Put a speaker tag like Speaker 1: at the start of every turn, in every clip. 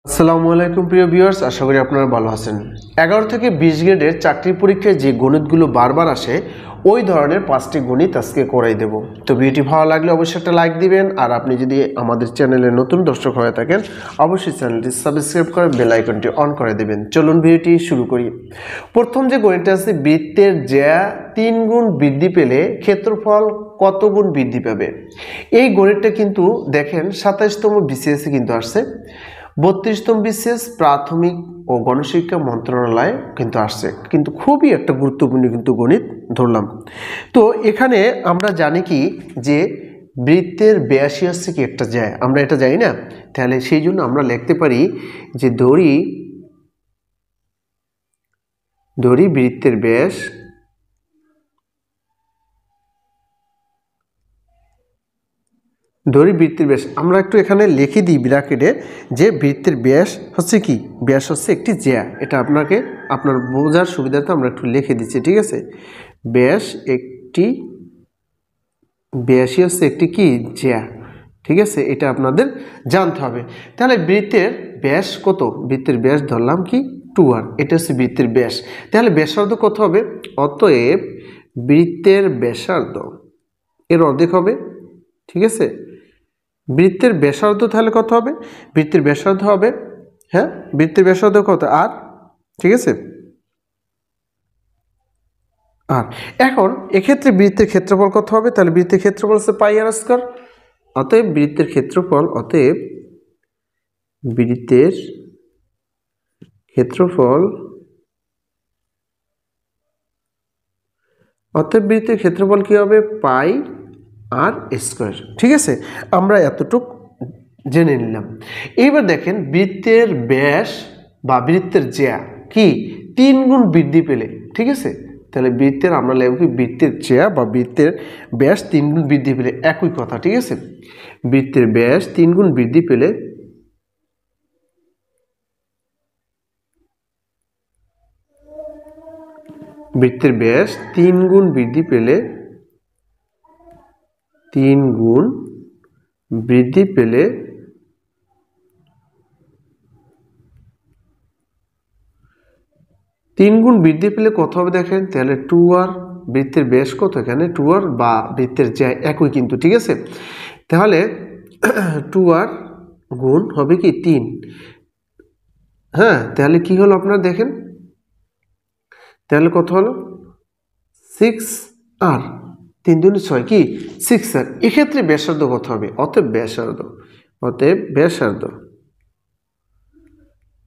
Speaker 1: আসসালামু আলাইকুম প্রিয় ভিউয়ার্স, আশা করি আপনারা ভালো আছেন। 11 থেকে 20 গ্রেডের চাকরির পরীক্ষায় যে গণিতগুলো বারবার আসে ওই ধরনের 5টি গণিত আজকে করাই দেব। তো ভিডিওটি ভালো লাগলে অবশ্যই একটা লাইক দিবেন, আর আপনি যদি আমাদের চ্যানেলে নতুন দর্শক হয়ে থাকেন অবশ্যই চ্যানেলটি সাবস্ক্রাইব করে বেল আইকনটি অন করে দেবেন। চলুন ভিডিওটি শুরু করি। প্রথম যে গণিতটা আছে, বৃত্তের জ্যা 3 গুণ বৃদ্ধি পেলে ক্ষেত্রফল কত গুণ বৃদ্ধি পাবে। এই গণিতটা কিন্তু দেখেন 27তম বিসিএস কিন্তু আসছে, 32তম বিসিএস প্রাথমিক ও গণশিক্ষা মন্ত্রণালয় কিন্তু আসছে, কিন্তু খুবই একটা গুরুত্বপূর্ণ কিন্তু গণিত ধরলাম। তো এখানে আমরা জানি কি যে বৃত্তের 82 হচ্ছে কি একটা যায়, আমরা এটা জানি না, তাহলে সেই জন্য আমরা লিখতে পারি যে ধরি বৃত্তের ব্যাস আমরা একটু এখানে লিখে দিই ব্র্যাকেটে যে বৃত্তের ব্যাস হচ্ছে কি, ব্যাস হচ্ছে একটি জ্যা। এটা আপনার বোঝার সুবিধাতে আমরা একটু লিখে দিচ্ছি, ঠিক আছে। ব্যাসই হচ্ছে একটি কি, জ্যা, ঠিক আছে। এটা আপনাদের জানতে হবে। তাহলে বৃত্তের ব্যাস কত, বৃত্তের ব্যাস ধরলাম কি 2r, এটা হচ্ছে বৃত্তের ব্যাস। তাহলে ব্যাসার্ধ কত হবে, অতএব বৃত্তের ব্যাসার্ধ এর অর্ধেক হবে, ঠিক আছে। বৃত্তের ব্যাসার্ধ তাহলে কত হবে, বৃত্তের ব্যাসার্ধ হবে, হ্যাঁ, বৃত্তের ব্যাসার্ধ কত, আর, ঠিক আছে। আর এখন এক্ষেত্রে বৃত্তের ক্ষেত্রফল কত হবে, তাহলে বৃত্তের ক্ষেত্রফল হচ্ছে পাই আর স্কয়ার। অতএব বৃত্তের ক্ষেত্রফল বৃত্তের ক্ষেত্রফল কি হবে, পাই আর স্কয়ার, ঠিক আছে। আমরা এতটুক জেনে নিলাম। এইবার দেখেন বৃত্তের ব্যাস বা বৃত্তের জ্যা কি 3 গুণ বৃদ্ধি পেলে, ঠিক আছে। তাহলে বৃত্তের আমরা লিখব কি, বৃত্তের জ্যা বা বৃত্তের ব্যাস 3 গুণ বৃদ্ধি পেলে, একই কথা, ঠিক আছে। বৃত্তের ব্যাস 3 গুণ বৃদ্ধি পেলে বৃত্তের ব্যাস 3 গুণ বৃদ্ধি পেলে 3 গুণ বৃদ্ধি পেলে কত হবে দেখেন, তাহলে 2r, বৃত্তের ব্যাস কত এখানে 2r বা বৃত্তের জ্যা একই কিন্তু, ঠিক আছে। তাহলে 2r গুণ হবে কি 3, হ্যাঁ, তাহলে কি হলো আপনারা দেখেন, তাহলে কত হলো 6r, 3 দুগুণে 6 কি 6r। এক্ষেত্রে ব্যাসার্ধ কত হবে, অতএব ব্যাসার্ধ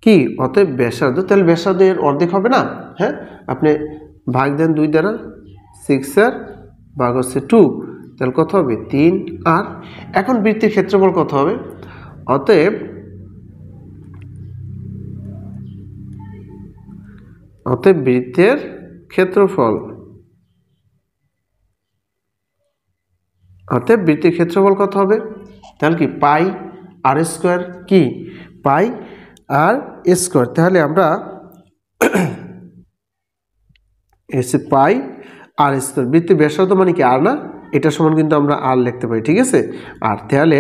Speaker 1: কি, অতএব ব্যাসার্ধ, তাহলে ব্যাসার্ধ এর অর্ধেক হবে না, হ্যাঁ, আপনি ভাগ দেন 2 দ্বারা, 6r ভাগ হচ্ছে 2, তাহলে কত হবে 3r। এখন বৃত্তের ক্ষেত্রফল কত হবে, অতএব বৃত্তের ক্ষেত্রফল কত হবে, তাহলে কি পাই আর স্কয়ার, কি পাই আর স্কয়ার। তাহলে আমরা এসে পাই আর স্কয়ার, বৃত্তের ব্যাসার্ধ মানে কি আর না, এটা সমান কিন্তু আমরা আর লিখতে পারি, ঠিক আছে। আর তাহলে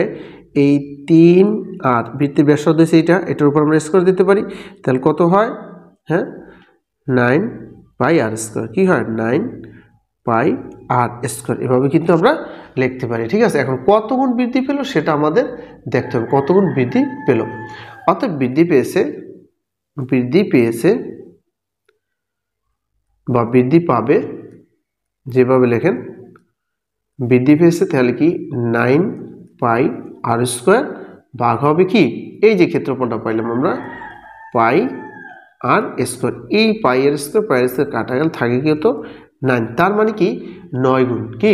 Speaker 1: এই 3 আর বৃত্তের ব্যাসার্ধ হচ্ছে এটার উপর আমরা স্কয়ার দিতে পারি, তাহলে কত হয়, হ্যাঁ, 9 পাই আর স্কয়ার, কি হয় 9 পাই আর স্কয়ার, এভাবে কিন্তু আমরা লিখতে পারি, ঠিক আছে। এখন কত গুণ বৃদ্ধি পেল সেটা আমাদের দেখতে হবে, কত গুণ বৃদ্ধি পেল। অতএব বৃদ্ধি পেয়েছে বা বৃদ্ধি পাবে, যেভাবে লেখেন বৃদ্ধি পেয়েছে, তাহলে কি 9 পাই আর স্কয়ার ভাগ হবে কি, এই যে ক্ষেত্রফলটা পাইলাম আমরা পাই আর স্কয়ার, এই পাই আর স্কয়ার কাটা গেল, থাকে কি হতো 9, তার মানে কি 9 গুণ, কি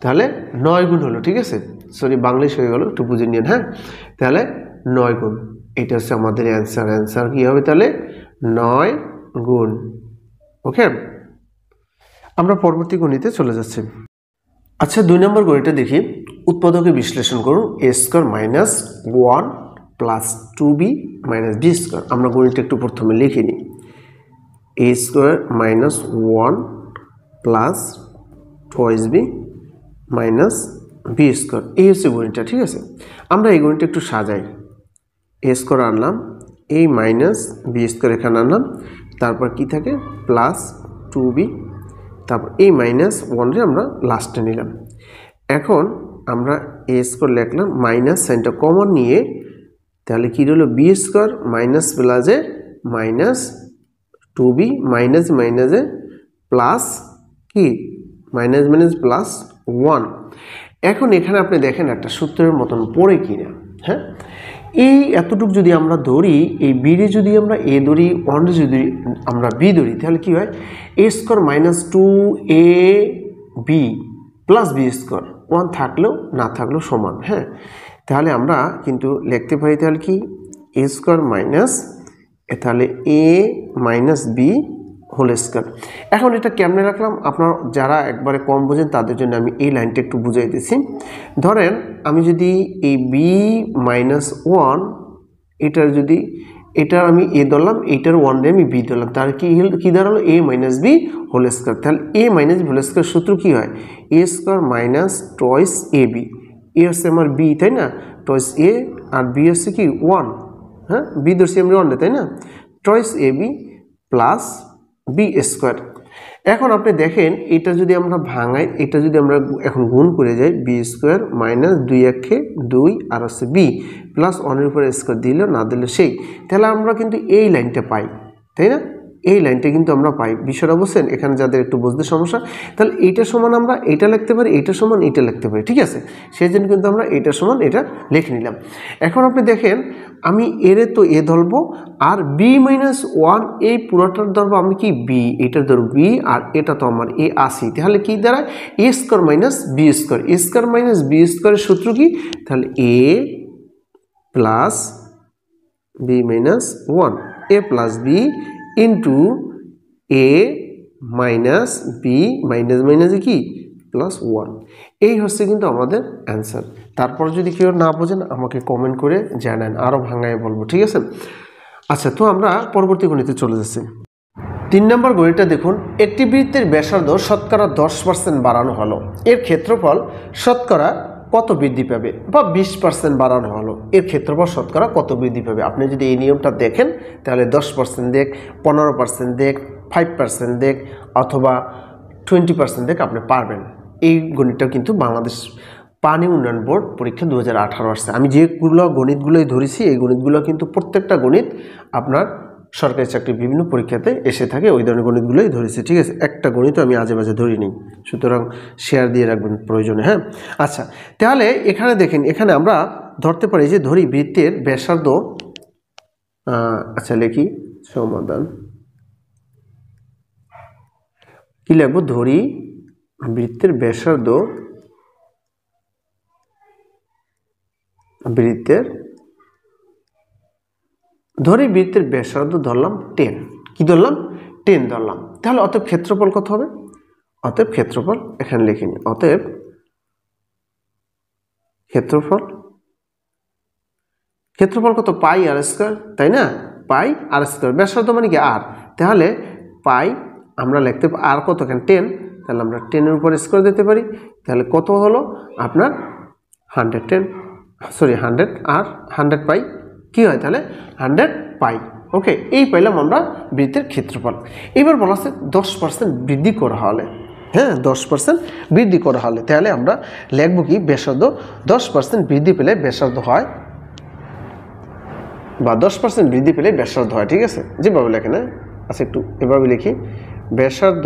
Speaker 1: তাহলে 9 গুণ হলো, ঠিক আছে। সরি বাংলিশ হয়ে গেল, একটু বুঝে নিন, হ্যাঁ। তাহলে 9 গুণ, এটা হচ্ছে আমাদের অ্যান্সার কি হবে, তাহলে 9 গুণ। ওকে, আমরা পরবর্তী গণিতে চলে যাচ্ছি। আচ্ছা, 2 নম্বর গণিতটা দেখি। উৎপাদকে বিশ্লেষণ করুন, a square minus 1 plus 2b minus b square. আমরা গণিতটা একটু প্রথমে লিখে নিই, a square minus 1 plus 2b minus b square, এই হচ্ছে গণিতটা, ঠিক আছে। আমরা এই গণিতটা একটু সাজাই, এ স্কোয়ার আনলাম, এ মাইনাস বি স্কোয়ার এখানে আনলাম, তারপর কি থাকে প্লাস 2b, তারপর এই মাইনাস 1 আমরা লাস্টে নিলাম। এখন আমরা এ স্কোয়ার লিখলাম, মাইনাস সাইনটা কমন নিয়ে তাহলে কি হলো বি স্কোয়ার মাইনাস প্লাসে মাইনাস 2b মাইনাস মাইনাসে প্লাস কি মাইনাস মাইনাস প্লাস 1। এখন এখানে আপনি দেখেন একটা সূত্রের মতন পড়ে কিনা, হ্যাঁ এই এতটুকু যদি আমরা ধরি, এই বিরে যদি আমরা এ ধরি, ওয়ানে যদি আমরা বি ধরি, তাহলে কি হয় এ square minus 2 A B plus B square 1 থাকলেও না থাকলেও সমান। হ্যাঁ তাহলে আমরা কিন্তু লিখতে পারি তাহলে কি এ স্কোয়ার মাইনাস তাহলে এ মাইনাস বি হোল স্কোয়ার। এখন এটা কেমনে রাখলাম, আপনার যারা একবারে কম বোঝেন তাদের জন্য আমি এই লাইনটা একটু বুঝাই দিচ্ছি। ধরেন আমি যদি এই বি মাইনাস 1 এটার যদি এটার আমি এ ধরলাম, এটার 1 রে আমি বি ধরলাম, তার কি দাঁড়ালো এ মাইনাস বি হোল স্কোয়ার। তাহলে এ মাইনাস বি হোল স্কোয়ার সূত্র কি হয় এ square minus toys A B, এ হচ্ছে আমার বি তাই না, টয়েস এ আর বি হচ্ছে কি 1, হ্যাঁ বি ধরছি আমরা 1 তাই না, toys A B plus B square. এখন আপনি দেখেন এটা যদি আমরা ভাঙাই, এটা যদি আমরা এখন গুণ করে যাই বি স্কোয়ার মাইনাস 2 একে 2 আর হচ্ছে বি প্লাস 1 উপরে স্কোয়ার দিলে না দিলে সেই, তাহলে আমরা কিন্তু এই লাইনটা পাই তাই না, এই লাইনটা কিন্তু আমরা পাই। বিষয়টা বুঝছেন এখানে যাদের একটু বুঝতে সমস্যা, তাহলে এইটা সমান আমরা এটা লিখতে পারি, এইটা সমান এটা লিখতে পারি, ঠিক আছে, সেই জন্য কিন্তু আমরা এটা সমান এটা লিখে নিলাম। এখন আপনি দেখেন আমি এরে তো এ ধরবো আর বি মাইনাস 1 এই পুরোটার ধরবো আমি কি বি, এটার ধরবো বি আর এটা তো আমার এ আসি, তাহলে কি দাঁড়ায় এ স্কোয়ার মাইনাস বি স্কোয়ার, এ স্কোয়ার মাইনাস বি স্কোয়ারের সূত্র কি তাহলে এ প্লাস বি মাইনাস 1 এ প্লাস বি ইন্টু এ মাইনাস বি মাইনাস মাইনাসে কি প্লাস 1, এই হচ্ছে কিন্তু আমাদের অ্যান্সার। তারপর যদি কেউ না বোঝেন আমাকে কমেন্ট করে জানান, আরও ভাঙায় বলবো, ঠিক আছে। আচ্ছা তো আমরা পরবর্তী গণিতে চলে যাচ্ছি। 3 নম্বর গণিতটা দেখুন, একটি বৃত্তের ব্যাসার্ধ শতকরা 10% বাড়ানো হলো, এর ক্ষেত্রফল শতকরা কত বৃদ্ধি পাবে, বা 20% বাড়ানো হলো এর ক্ষেত্রফল শতকরা কত বৃদ্ধি পাবে। আপনি যদি এই নিয়মটা দেখেন তাহলে 10% দেখ, 15% দেখ, 5% দেখ অথবা 20% দেখ আপনি পারবেন। এই গণিতটা কিন্তু বাংলাদেশ পানি উন্নয়ন বোর্ড পরীক্ষা 2018 আসছে। আমি যেগুলো গণিতগুলোই ধরেছি এই গণিতগুলো কিন্তু প্রত্যেকটা গণিত আপনার সরকারি চাকরির বিভিন্ন পরীক্ষাতে এসে থাকে, ওই ধরনের গণিতগুলোই ধরেছি, ঠিক আছে, একটা গণিত আমি আজে বাজে ধরিনি, সুতরাং শেয়ার দিয়ে রাখবেন প্রয়োজনে। হ্যাঁ আচ্ছা তাহলে এখানে দেখেন, এখানে আমরা ধরতে পারি যে ধরি বৃত্তের ব্যাসার্ধ, আচ্ছা লিখি সমাধান কি লিখবো, ধরি বৃত্তের ব্যাসার্ধ বৃত্তের ব্যাসার্ধ ধরলাম 10, কি ধরলাম 10 ধরলাম, তাহলে অতএব ক্ষেত্রফল কত হবে, অতএব ক্ষেত্রফল এখানে লিখে নিই, অতএব ক্ষেত্রফল কত পাই আর স্কয়ার তাই না, পাই আর স্কয়ার, ব্যাসার্ধ মানে কি আর, তাহলে পাই আমরা লিখতে আর কত এখানে 10, তাহলে আমরা 10 এর উপর স্কয়ার দিতে পারি, তাহলে কত হলো আপনার 100 আর 100 পাই কি হয় তাহলে 100 পাই। ওকে, এই পাইলাম আমরা বৃত্তের ক্ষেত্রফল। এবার বলা আছে 10% বৃদ্ধি করা হলে, হ্যাঁ 10% বৃদ্ধি করা হলে তাহলে আমরা লিখব কি ব্যাসার্ধ 10% বৃদ্ধি পেলে ব্যাসার্ধ হয়, বা 10% বৃদ্ধি পেলে ব্যাসার্ধ হয়, ঠিক আছে, যেভাবে লেখে না। আচ্ছা একটু এভাবে লিখি, ব্যাসার্ধ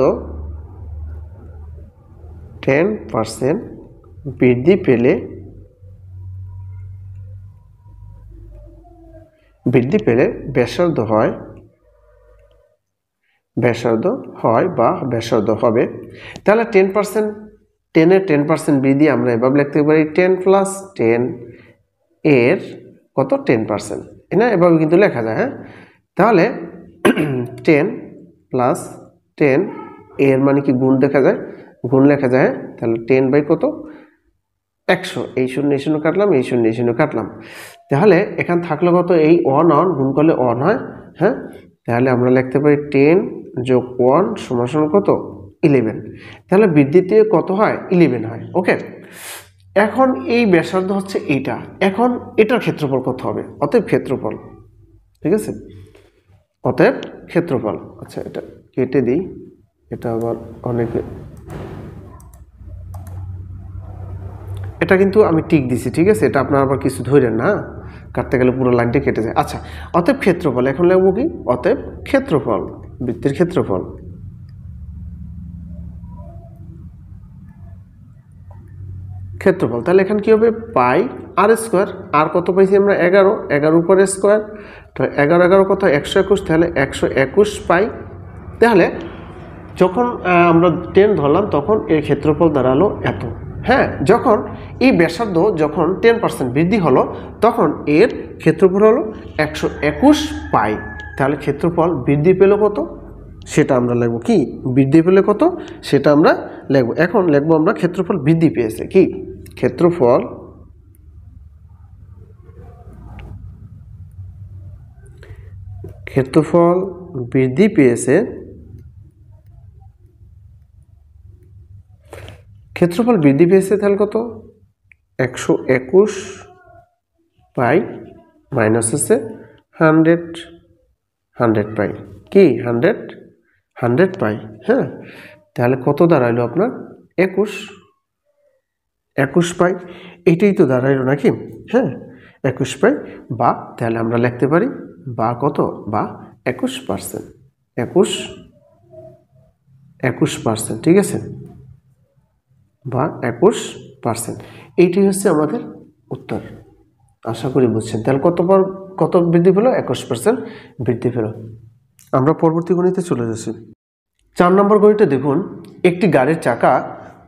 Speaker 1: 10% বৃদ্ধি পেলে ব্যাসার্ধ হয় বা ব্যাসার্ধ হবে। তাহলে 10% 10% বৃদ্ধি আমরা এভাবে লিখতে পারি 10 + 10 এর কত 10%, না এভাবে কিন্তু লেখা যায়। হ্যাঁ তাহলে 10 + 10 এর মানে কি গুণ লেখা যায়, তাহলে 10 / কত 100, এই 0 কাটলাম, এই 0 কাটলাম, তাহলে এখানে থাকলো কত এই 1 গুণ করলে 1 হয়। হ্যাঁ তাহলে আমরা লিখতে পারি 10 + 1 = কত 11, তাহলে বৃদ্ধিতে কত হয় 11 হয়। ওকে, এখন এই ব্যাসার্ধ হচ্ছে এইটা, এখন এটার ক্ষেত্রফল কত হবে? অতএব ক্ষেত্রফল, ঠিক আছে, অতএব ক্ষেত্রফল। আচ্ছা এটা কেটে দিই, এটা আবার অনেকে, এটা কিন্তু আমি টিক দিছি, ঠিক আছে, এটা আপনার আবার কিছু ধরেন না, কাটতে গেলে পুরো লাইনটা কেটে যায়। আচ্ছা অতএব ক্ষেত্রফল, এখন লিখবো কি? অতএব ক্ষেত্রফল, বৃত্তের ক্ষেত্রফল। ক্ষেত্রফল তাহলে এখানে কি হবে? পাই আর স্কোয়ার। আর কত পাইছি আমরা? 11, 11 উপরে স্কোয়ার, তো 11 11 কত? 121, তাহলে 121 পাই। তাহলে যখন আমরা 10 ধরলাম তখন এর ক্ষেত্রফল দাঁড়ালো এত। হ্যাঁ, যখন এই ব্যাসার্ধ যখন 10% বৃদ্ধি হলো তখন এর ক্ষেত্রফল হলো 121 পাই। তাহলে ক্ষেত্রফল বৃদ্ধি পেল কত সেটা আমরা লিখব কি? বৃদ্ধি পেলে কত সেটা আমরা লিখব। এখন লিখব আমরা ক্ষেত্রফল বৃদ্ধি পেয়েছে, কি? ক্ষেত্রফল বৃদ্ধি পেয়েছে, ক্ষেত্রফল বৃদ্ধি পেয়েছে তাহলে কত? 121 পাই মাইনাস আছে 100 পাই, কি 100 পাই। হ্যাঁ, তাহলে কত দাঁড়াইলো আপনার? 21 পাই, এইটাই তো দাঁড়াইলো নাকি? হ্যাঁ, 21 পাই, বা তাহলে আমরা লিখতে পারি বা কত? বা 21%, 21%, ঠিক আছে, বা 21%। এইটাই হচ্ছে আমাদের উত্তর। আশা করি বুঝছেন। তাহলে কত বৃদ্ধি পেল? 21% বৃদ্ধি পেল। আমরা পরবর্তী গণিতে চলে যাচ্ছি। 4 নম্বর গণিতে দেখুন, একটি গাড়ির চাকা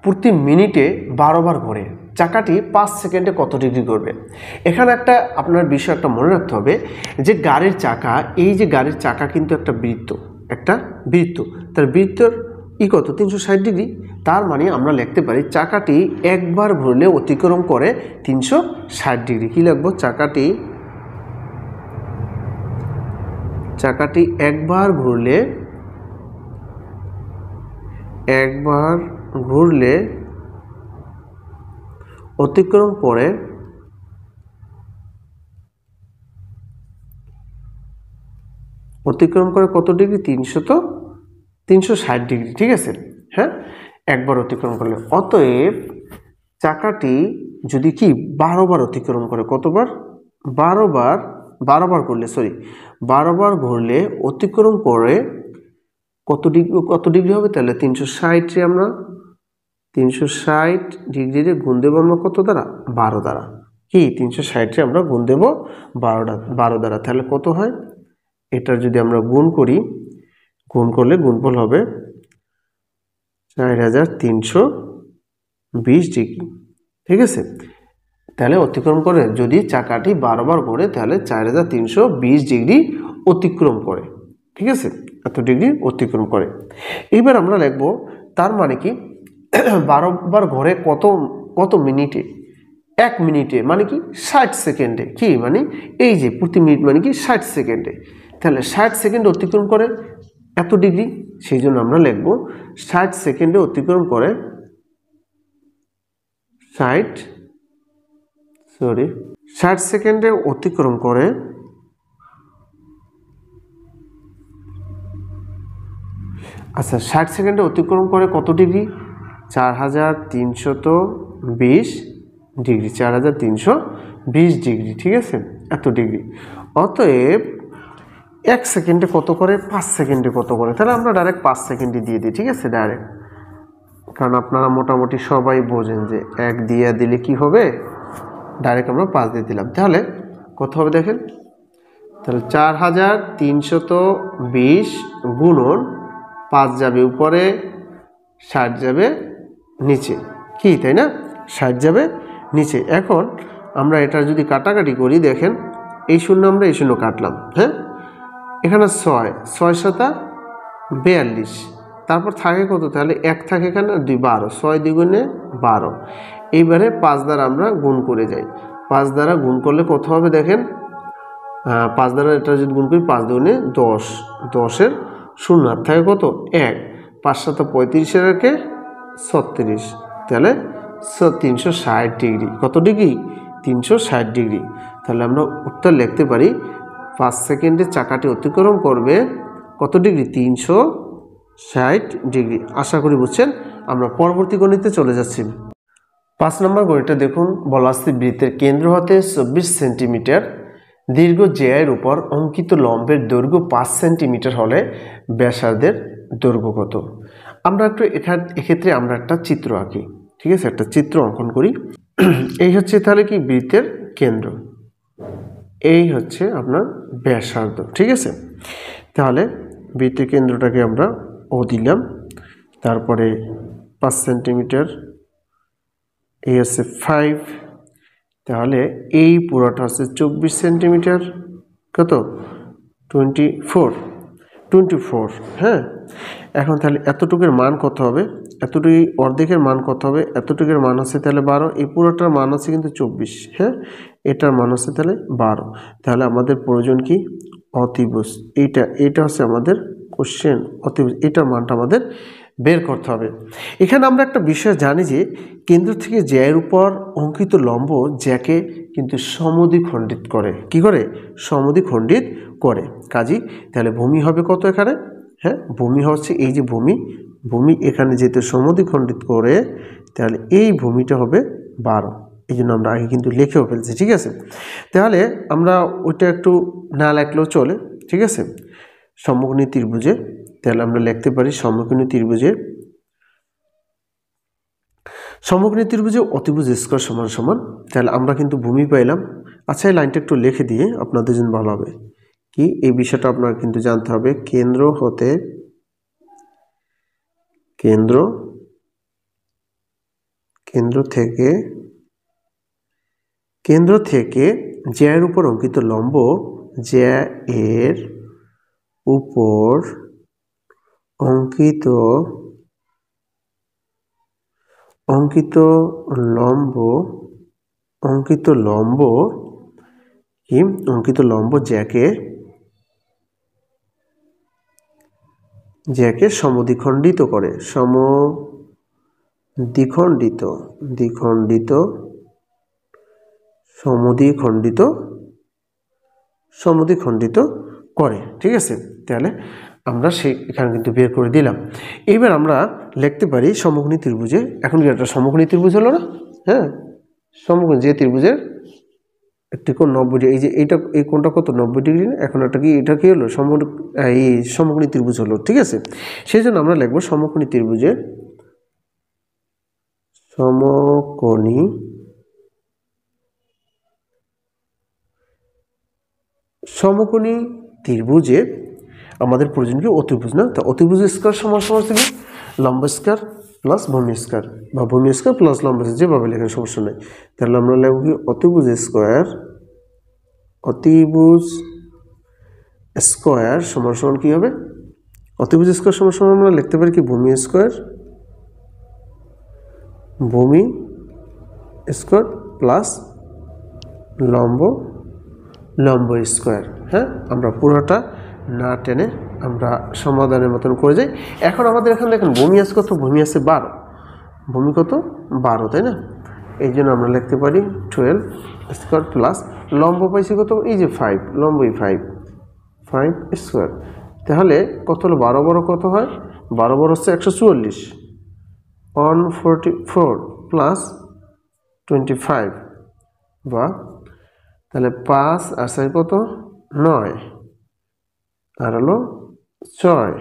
Speaker 1: প্রতি মিনিটে 12 বার ঘোরে, চাকাটি 5 সেকেন্ডে কত ডিগ্রি ঘুরবে? এখানে একটা আপনার বিষয় একটা মনে রাখতে হবে যে গাড়ির চাকা, এই যে গাড়ির চাকা কিন্তু একটা বৃত্ত, তার বৃত্তর কত? 360 ডিগ্রি। তার মানে আমরা লিখতে পারি চাকাটি একবার ঘুরলে অতিক্রম করে 360 ডিগ্রি। কি লিখব? চাকাটি একবার ঘুরলে অতিক্রম করে কত ডিগ্রি? 360 ডিগ্রি, ঠিক আছে। হ্যাঁ, একবার অতিক্রম করলে, অতএব চাকাটি যদি কি 12 বার অতিক্রম করে, কতবার? 12 বার ঘুরলে অতিক্রম করে কত ডিগ্রি হবে? তাহলে 360 আমরা 360 ডিগ্রি গুণ দেবো আমরা কত দ্বারা? 12 দ্বারা। কি 360 আমরা গুণ দেবো 12 দ্বারা। তাহলে কত হয়? এটার যদি আমরা গুণ করলে গুণফল হবে 4320 ডিগ্রি, ঠিক আছে। তাহলে অতিক্রম করে, যদি চাকাটি 12 বার ঘোরে তাহলে 4320 ডিগ্রি অতিক্রম করে, ঠিক আছে, এত ডিগ্রি অতিক্রম করে। এইবার আমরা লিখব তার মানে কি 12 বার ঘোরে কত মিনিটে? 1 মিনিটে, মানে কি 60 সেকেন্ডে। কি মানে এই যে প্রতি মিনিট মানে কি 60 সেকেন্ডে। তাহলে 60 সেকেন্ডে অতিক্রম করে এত ডিগ্রি, সেই জন্য আমরা লিখব 60 সেকেন্ডে অতিক্রম করে 60 সেকেন্ডে অতিক্রম করে আচ্ছা 60 সেকেন্ডে অতিক্রম করে কত ডিগ্রি? 4320 ডিগ্রি, 4320 ডিগ্রি, ঠিক আছে, এত ডিগ্রি। অতএব 1 সেকেন্ডে কত করে? 5 সেকেন্ডে কত করে? তাহলে আমরা ডাইরেক্ট 5 সেকেন্ডে দিয়ে দিই, ঠিক আছে, ডাইরেক্ট, কারণ আপনারা মোটামুটি সবাই বোঝেন যে 1 দিয়ে দিলে কি হবে, ডাইরেক্ট আমরা 5 দিয়ে দিলাম। তাহলে কত হবে দেখেন, তাহলে 4320 গুণন 5 যাবে উপরে, 60 যাবে নিচে, কি তাই না? 60 যাবে নিচে। এখন আমরা এটা যদি কাটাকাটি করি, দেখেন এই শূন্য আমরা এই শূন্য কাটলাম, হ্যাঁ, এখানে 6 7 42, তারপর থাকে কত? তাহলে 1 থাকে এখানে, 2 12, 6 দ্বিগুণে 12। এইবারে 5 দ্বারা আমরা গুণ করে যাই, 5 দ্বারা গুণ করলে কত হবে দেখেন, 5 দ্বারা এটা যদি গুণ করি 5 দুগুণে 10, 10-এর শূন্য থাকে কত? 1, 5 7 35 এর 36, তাহলে 360 ডিগ্রি। কত ডিগ্রি? 360 ডিগ্রি। তাহলে আমরা উত্তর লিখতে পারি 5 সেকেন্ডে চাকাটি অতিক্রম করবে কত ডিগ্রি? 360 ডিগ্রি। আশা করি বুঝছেন। আমরা পরবর্তী গণিতে চলে যাচ্ছি। 5 নম্বর গণিতটা দেখুন, বলা আছে বৃত্তের কেন্দ্র হতে 24 সেন্টিমিটার দীর্ঘ জ্যায়ের উপর অঙ্কিত লম্বের দৈর্ঘ্য 5 সেন্টিমিটার হলে ব্যাসার্ধের দৈর্ঘ্য কত? আমরা একটু এক্ষেত্রে আমরা একটা চিত্র আঁকি, ঠিক আছে? একটা চিত্র অঙ্কন করি। এই হচ্ছে তাহলে কি বৃত্তের কেন্দ্র, এই হচ্ছে আপনার ব্যাসার্ধ, ঠিক আছে? তাহলে বৃত্তের কেন্দ্রটাকে আমরা ও দিলাম, তারপরে 5 সেন্টিমিটার, এই হচ্ছে 5, তাহলে এই পুরোটা হচ্ছে 24 সেন্টিমিটার, কত? 24। হ্যাঁ, এখন তাহলে এতটুকুর মান কত হবে? এতটুকু অর্ধেকের মান কত হবে? এতটুকুর মান হচ্ছে তাহলে 12, এই পুরোটার মান হচ্ছে কিন্তু 24। হ্যাঁ, এটার মান হচ্ছে তাহলে 12। তাহলে আমাদের প্রয়োজন কি? অতিভুজ। এইটা হচ্ছে আমাদের কোশ্চেন, অতিভুজ, এটার মানটা আমাদের বের করতে হবে। এখানে আমরা একটা বিষয় জানি যে কেন্দ্র থেকে জ্যায়ের উপর অঙ্কিত লম্ব জ্যাকে কিন্তু সমদ্বিখণ্ডিত করে। কি করে? সমদ্বিখণ্ডিত করে। কাজী তাহলে ভূমি হবে কত এখানে? হ্যাঁ, ভূমি হচ্ছে এই যে ভূমি এখানে যেহেতু সমদ্বিখণ্ডিত করে, তাহলে এই ভূমিটা হবে 12। এই জন্য আমরা আগে কিন্তু লিখেও ফেলছি, ঠিক আছে? তাহলে আমরা ওইটা একটু না লিখলেও চলে, ঠিক আছে? সমকোণী ত্রিভুজে, তাহলে আমরা লিখতে পারি সমকোণী ত্রিভুজে অতিভুজ স্কয়ার সমান সমান, তাহলে আমরা কিন্তু ভূমি পাইলাম। আচ্ছা, এই লাইনটা একটু লিখে দিয়ে আপনাদের জন্য ভালো হবে। কি এই বিষয়টা আপনার কিন্তু জানতে হবে, কেন্দ্র থেকে জ্যায়ের উপর অঙ্কিত লম্ব জ্যায়ের উপর অঙ্কিত লম্ব জ্যাকে সমদ্বিখণ্ডিত করে, সমদ্বিখণ্ডিত করে, ঠিক আছে? তাহলে আমরা এখানে কিন্তু বের করে দিলাম। এবার আমরা লিখতে পারি সমকোণী ত্রিভুজে, এখন কি একটা সমকোণী ত্রিভুজ হলো না? হ্যাঁ, সমকোণ যে ত্রিভুজের একটি কোণ 90 ডিগ্রি, এই যে এই কোণটা কত? 90 ডিগ্রি না? এখন এটা কি হলো? এই সমকোণী ত্রিভুজ হলো, ঠিক আছে? সেই জন্য আমরা লিখবো সমকোণী ত্রিভুজে আমাদের প্রয়োজন কি? অতিভুজ, না? তো অতিভুজ স্কয়ার সমান সমান কি? লম্ব স্কয়ার প্লাস ভূমি স্কয়ার, বা ভূমি স্কয়ার প্লাস লম্ব স্কয়ার, যেভাবে লেখার সমস্যা নেই। তাহলে আমরা লিখব কি? অতিভুজ স্কয়ার সমান সমান কি হবে? অতিভুজ স্কয়ার সমান সমান আমরা লিখতে পারি কি? ভূমি স্কয়ার প্লাস লম্ব স্কয়ার। হ্যাঁ, আমরা পুরোটা না টেনে আমরা সমাধানের মতন করে যাই। এখন আমাদের এখানে দেখেন ভূমি আছে কত? ভূমি আছে 12। ভূমি কত? 12, তাই না? এই জন্য আমরা লিখতে পারি 12 স্কয়ার প্লাস লম্ব পাইছি কত? এই যে 5, লম্বই 5 স্কয়ার। তাহলে কত হলো? 12 বড় কত হয়? 12 বড় হচ্ছে 144, 144 প্লাস 25, বা তাহলে 5 আর 4 কত? 9, আর হলো 6,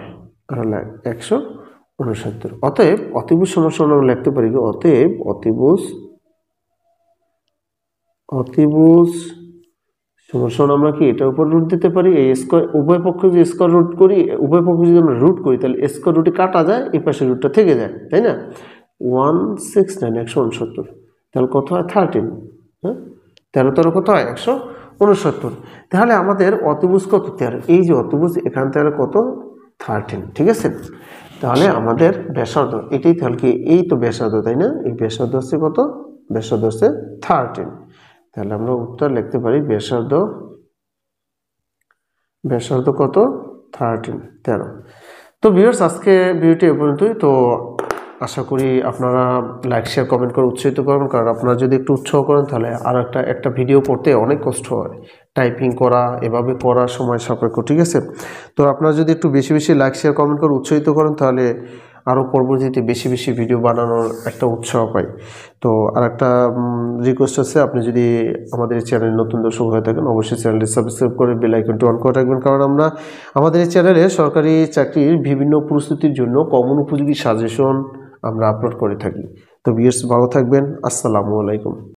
Speaker 1: আর হলো 169। অতএব অতিভুজ সমান সমান আমরা লিখতে পারি, অতএব অতিভুজ সমান সমান আমরা কি এটার উপর রুট দিতে পারি? এই স্কয়ার উভয় পক্ষে যদি স্কয়ার রুট করি, উভয় পক্ষে যদি আমরা রুট করি, তাহলে স্কয়ার রুটে কাটা যায়, এই পাশে রুটটা থেকে যায়, তাই না? 169 তাহলে কত হয়? 13। হ্যাঁ, 13 কত হয়? 169। তাহলে আমাদের অতিভুজ কত? 13। এই যে অতিভুজ এখান থেকে কত? 13, ঠিক আছে? তাহলে আমাদের ব্যাসার্ধ এটাই, তাহলে কি এই তো ব্যাসার্ধ, তাই না? এই ব্যাসার্ধ হচ্ছে কত? ব্যাসার্ধ হচ্ছে 13। তাহলে আমরা উত্তর লিখতে পারি ব্যাসার্ধ কত? 13। তো ভিউয়ার্স, আজকে ভিডিওটি এ পর্যন্তই। তো আশা করি আপনারা লাইক শেয়ার কমেন্ট করে উৎসাহিত করবেন, কারণ আপনারা যদি একটু উৎসাহ করেন তাহলে আর একটা ভিডিও করতে অনেক কষ্ট হয়, টাইপিং করা, এভাবে করা সময় সাপেক্ষ, ঠিক আছে। তো আপনারা যদি একটু বেশি বেশি লাইক শেয়ার কমেন্ট করে উৎসাহিত করেন তাহলে আরও পরবর্তীতে বেশি বেশি ভিডিও বানানোর একটা উৎসাহ পাই। তো আর একটা রিকোয়েস্ট আছে, আপনি যদি আমাদের এই চ্যানেলে নতুন দর্শক হয়ে থাকেন অবশ্যই চ্যানেলটি সাবস্ক্রাইব করে বেল আইকনটি অন করে রাখবেন, কারণ আমরা আমাদের এই চ্যানেলে সরকারি চাকরির বিভিন্ন প্রস্তুতির জন্য কমন উপযোগী সাজেশন আমরা আপলোড করে থাকি। তো ভিউয়ার্স ভালো থাকবেন, আসসালামু আলাইকুম।